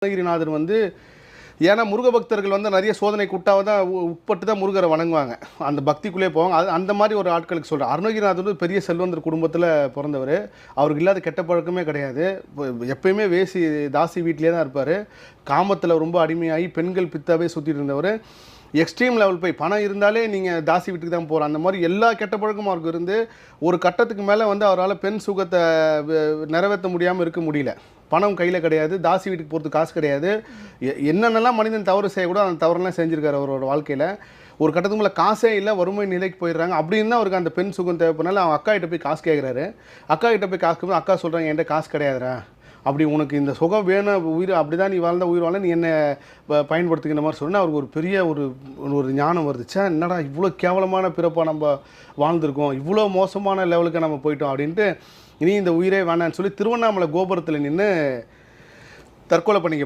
அருணகிரிநாதர் ஏன்னா முருக பக்தர்கள் நிறைய சோதனைக்கு உட்பட்டு தான் முருகரை வணங்குவாங்க. அந்த பக்திக்குள்ளே போவாங்க. அது அந்த மாதிரி ஒரு ஆட்களுக்கு சொல்கிறேன். அருணகிரிநாதர் பெரிய செல்வந்தர் குடும்பத்தில் பிறந்தவர். அவருக்கு இல்லாத கெட்ட பழக்கமே கிடையாது. எப்பயுமே தாசி வீட்டிலே தான் இருப்பார். காமத்தில் ரொம்ப அடிமையாகி பெண்கள் பித்தாவே சுற்றிட்டு இருந்தவர். எக்ஸ்ட்ரீம் லெவல் போய் பணம் இருந்தாலே நீங்கள் தாசி வீட்டுக்கு தான் போகிற அந்த மாதிரி எல்லா கெட்ட பழக்கமும் அவருக்கு இருந்து ஒரு கட்டத்துக்கு மேலே அவரால் பெண் சுகத்தை நிறைவேற்ற முடியாமல் இருக்க முடியல. பணம் கையில் கிடையாது, தாசி வீட்டுக்கு போகிறதுக்கு காசு கிடையாது. என்னென்னலாம் மனிதன் தவறு செய்யக்கூட அந்த தவறுலாம் செஞ்சுருக்காரு அவரோட வாழ்க்கையில். ஒரு கட்டத்துக்கு மேலே காசே இல்லை, வறுமை நிலைக்கு போயிடுறாங்க. அப்படின்னு தான் அவருக்கு அந்த பெண் சுகம் தேவைப்படனால அவங்க அக்கா கிட்ட போய் காசு கேட்குறாரு. அக்கா கிட்ட போய் காசு கேட்கும், அக்கா சொல்கிறாங்க என்கிட்ட காசு கிடையாதுரா, அப்படி உனக்கு இந்த சுகம் வேணும், உயிர் அப்படி தான் நீ வாழ்ந்த உயிர் வாழ நீ என்ன பயன்படுத்துக்கிற மாதிரி சொன்னால் அவருக்கு ஒரு பெரிய ஒரு ஞானம் வருதுச்சா, என்னடா இவ்வளோ கேவலமான பிறப்பாக நம்ம வாழ்ந்துருக்கோம், இவ்வளோ மோசமான லெவலுக்கு நம்ம போயிட்டோம் அப்படின்ட்டு இனி இந்த உயிரே வேணான்னு சொல்லி திருவண்ணாமலை கோபுரத்தில் நின்று தற்கொலை பண்ணிக்க போகிறார்.